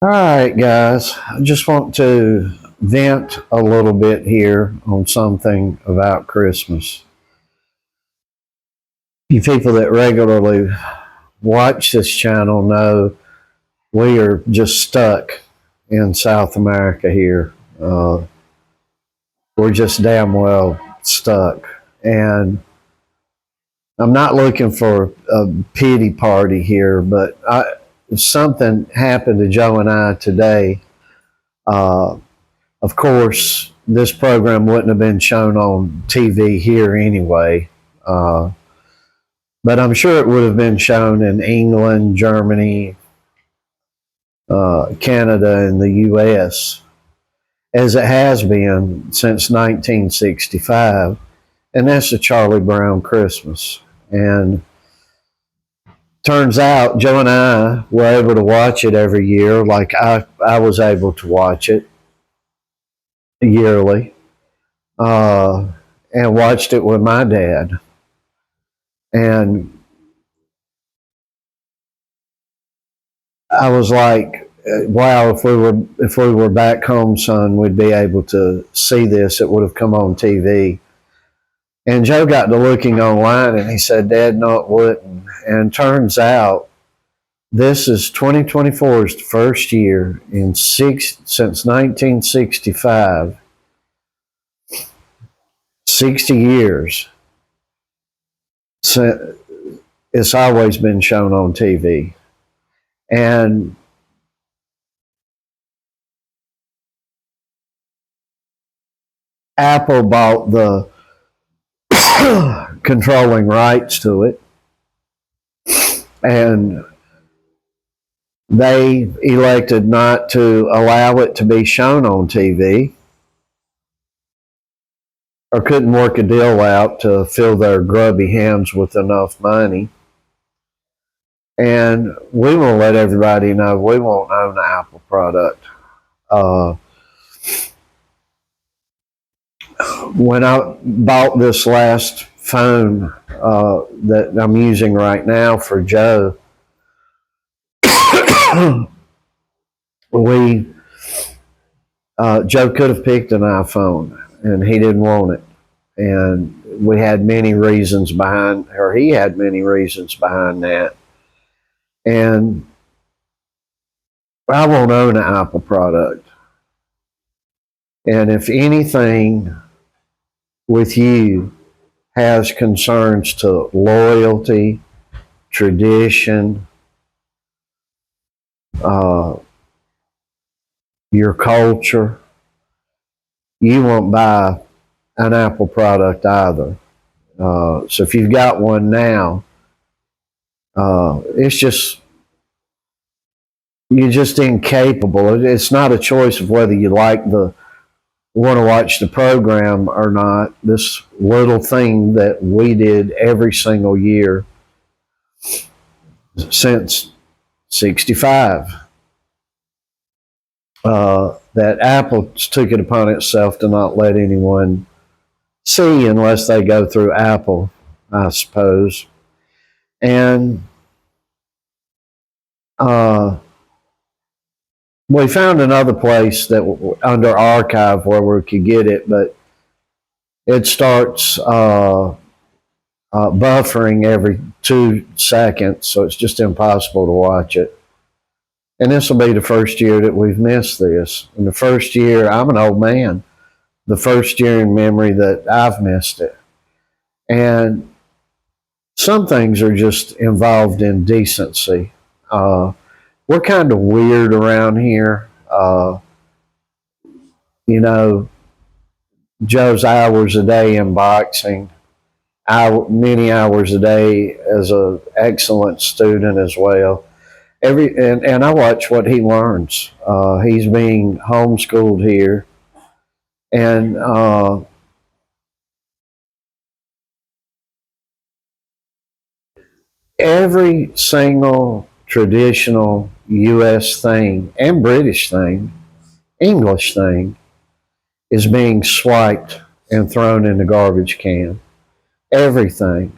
All right, guys. I just want to vent a little bit here on something about Christmas. You people that regularly watch this channel know we are just stuck in South America here. We're just damn well stuck. And I'm not looking for a pity party here, but something happened to Joe and I today. Uh, Of course, this program wouldn't have been shown on TV here anyway, uh, but I'm sure it would have been shown in England, Germany, Canada, and the US, as it has been since 1965. And that's the Charlie Brown Christmas. And turns out Joe and I were able to watch it every year, like I was able to watch it yearly, uh, and watched it with my dad. And I was like, wow, if we were back home, son, we'd be able to see this. It would have come on TV. And Joe got to looking online and he said, Dad, no, it wouldn't. And turns out this is 2024's first year since 1965, 60 years. So it's always been shown on TV. And Apple bought the controlling rights to it, and they elected not to allow it to be shown on TV, or couldn't work a deal out to fill their grubby hands with enough money. And we will let everybody know we won't own an Apple product. Uh, when I bought this last phone that I'm using right now for Joe, Joe could have picked an iPhone, and he didn't want it. And we had many reasons behind, or he had many reasons behind that. And I won't own an Apple product. And if anything with you has concerns to loyalty, tradition, your culture, you won't buy an Apple product either. So if you've got one now, it's just, you're just incapable. It's not a choice of whether you want to watch the program or not. This little thing that we did every single year since 65, that Apple took it upon itself to not let anyone see unless they go through Apple, I suppose. And we found another place that under archive where we could get it, but it starts buffering every 2 seconds, so it's just impossible to watch it. And this will be the first year that we've missed this. And the first year, I'm an old man, the first year in memory that I've missed it. And some things are just involved in decency. We're kind of weird around here. You know, Joe's hours a day in boxing, many hours a day as an excellent student as well. And I watch what he learns. He's being homeschooled here, and every single traditional U.S. thing and British thing, English thing, is being swiped and thrown in the garbage can. Everything.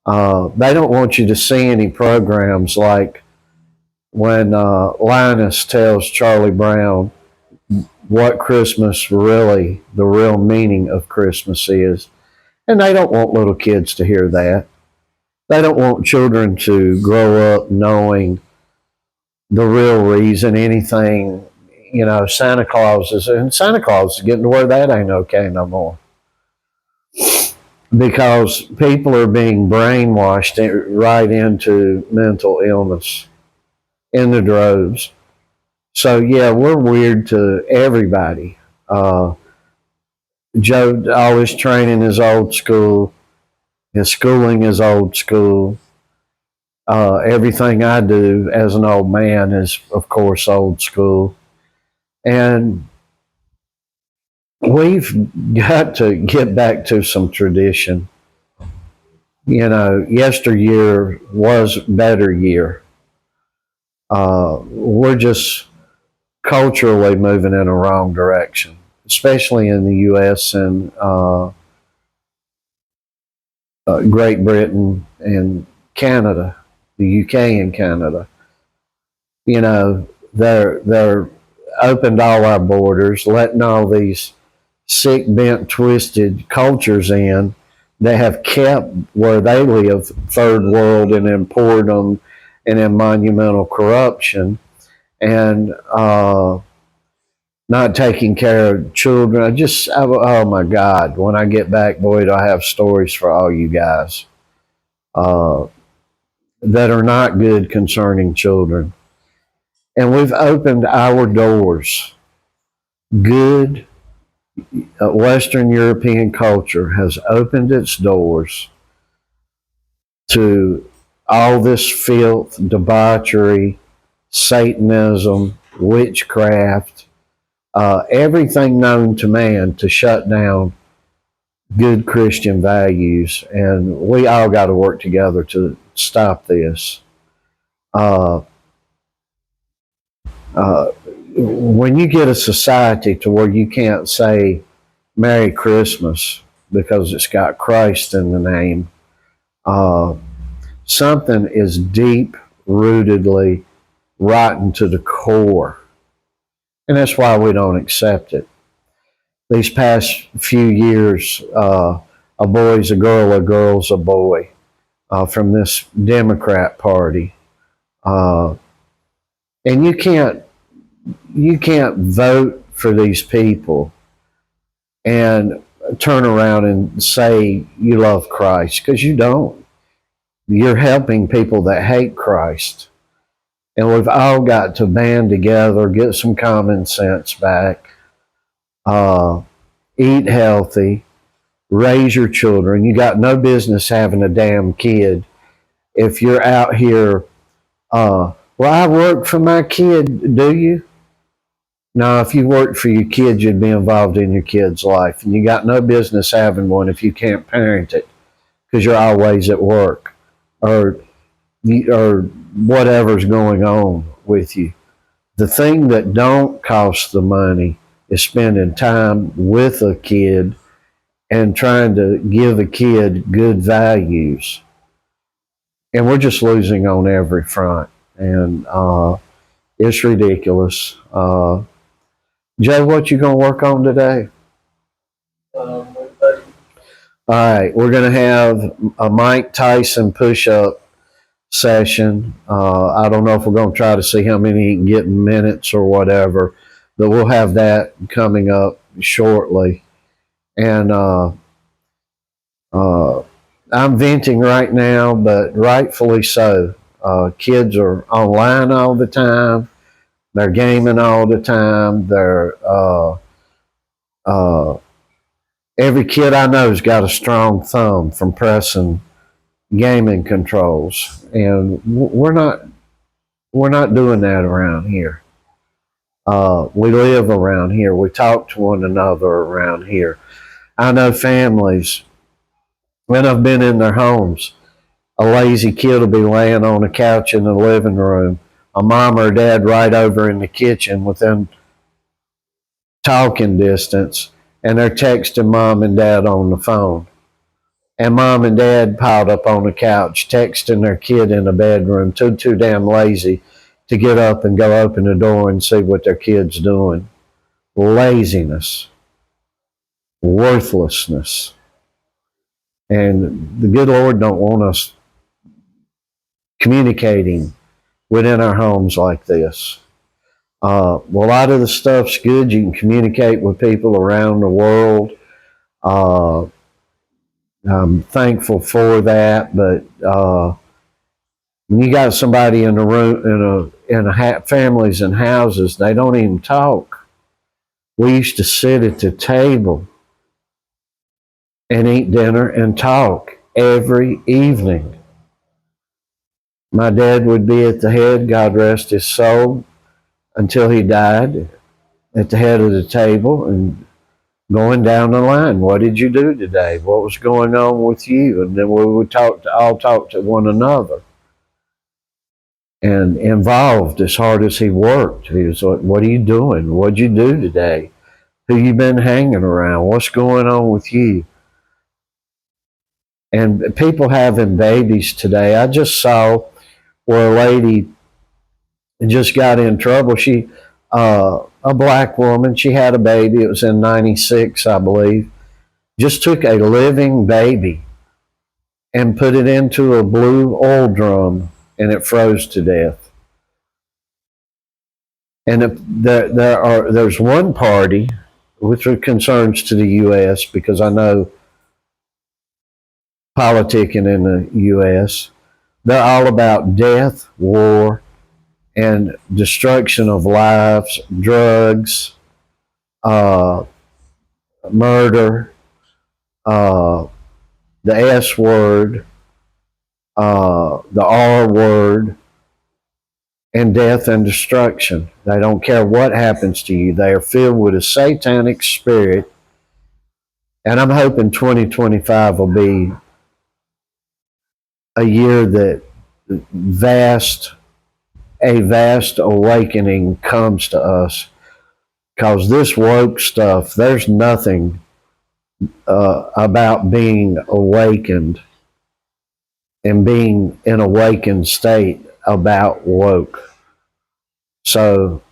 They don't want you to see any programs like when Linus tells Charlie Brown what Christmas really, the real meaning of Christmas is. And they don't want little kids to hear that. They don't want children to grow up knowing the real reason anything, Santa Claus is getting to where that ain't okay no more. Because people are being brainwashed right into mental illness in the droves. So, yeah, we're weird to everybody. Joe always training is old school. His schooling is old school. Everything I do as an old man is, of course, old school. And we've got to get back to some tradition. Yesteryear was better year. We're just culturally moving in a wrong direction, especially in the U.S. and Great Britain and Canada, the UK and Canada. They're opened all our borders, letting all these sick, bent, twisted cultures in. They have kept where they live, third world, and then poured them and in monumental corruption, and not taking care of children. Oh my God, when I get back, boy, do I have stories for all you guys that are not good concerning children. And we've opened our doors. Good Western European culture has opened its doors to all this filth, debauchery, Satanism, witchcraft, everything known to man to shut down good Christian values. And we all got to work together to stop this. When you get a society to where you can't say Merry Christmas because it's got Christ in the name, something is deep rootedly rotten to the core. And that's why we don't accept it. These past few years, a boy's a girl, a girl's a boy, from this Democrat Party. And you can't vote for these people and turn around and say you love Christ, because you don't. You're helping people that hate Christ. And we've all got to band together, get some common sense back, eat healthy, raise your children. You got no business having a damn kid if you're out here, well, I work for my kid, do you? No, if you worked for your kid, you'd be involved in your kid's life. And you got no business having one if you can't parent it, because you're always at work or whatever's going on with you. The thing that don't cost the money is spending time with a kid and trying to give a kid good values. And we're just losing on every front. And it's ridiculous. Joe, what you going to work on today? All right, we're going to have a Mike Tyson push-up session. I don't know if we're going to try to see how many he can get in minutes or whatever, but we'll have that coming up shortly. And I'm venting right now, but rightfully so. Kids are online all the time. They're gaming all the time. They're every kid I know's got a strong thumb from pressing gaming controls, and we're not doing that around here. We live around here. We talk to one another around here. I know families, when I've been in their homes, a lazy kid will be laying on a couch in the living room, a mom or dad right over in the kitchen within talking distance, and they're texting mom and dad on the phone. And mom and dad piled up on the couch texting their kid in the bedroom, too damn lazy to get up and go open the door and see what their kid's doing. Laziness, worthlessness. And the good Lord don't want us communicating within our homes like this. Well, a lot of the stuff's good. You can communicate with people around the world. I'm thankful for that, but when you got somebody in a room, families and houses, they don't even talk. We used to sit at the table and eat dinner and talk every evening. My dad would be at the head, God rest his soul, until he died, at the head of the table and going down the line. What did you do today? What was going on with you? And then we would all talk to one another. And involved as hard as he worked. He was like, what are you doing? What'd you do today? Who you been hanging around? What's going on with you? And people having babies today. I just saw where a lady just got in trouble. She, a black woman, she had a baby. It was in '96, I believe. Just took a living baby and put it into a blue oil drum, and it froze to death. And there's one party, which are concerns to the U.S., because I know politicking in the U.S., they're all about death, war, and destruction of lives, drugs, murder, the S word, the R word, and death and destruction. They don't care what happens to you. They are filled with a satanic spirit. And I'm hoping 2025 will be a year that a vast awakening comes to us. Because this woke stuff, there's nothing about being awakened and being in awakened state about woke. So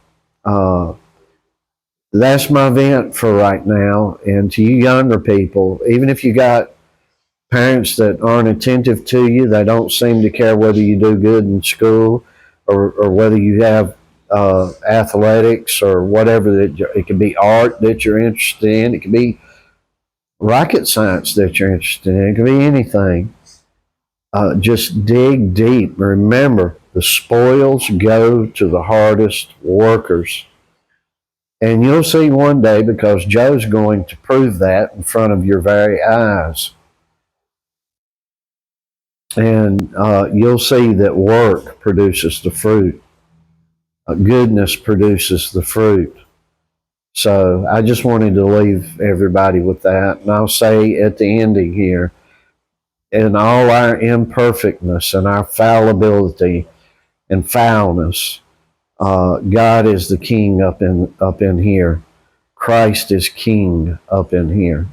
that's my vent for right now. And to you younger people, even if you got parents that aren't attentive to you, they don't seem to care whether you do good in school or whether you have athletics or whatever. It could be art that you're interested in. It could be rocket science that you're interested in. It could be anything. Just dig deep. Remember, the spoils go to the hardest workers. And you'll see one day, because Joe's going to prove that in front of your very eyes. And you'll see that work produces the fruit. Goodness produces the fruit. So I just wanted to leave everybody with that. And I'll say at the ending here, in all our imperfectness and our fallibility and foulness, God is the King up in here. Christ is King up in here.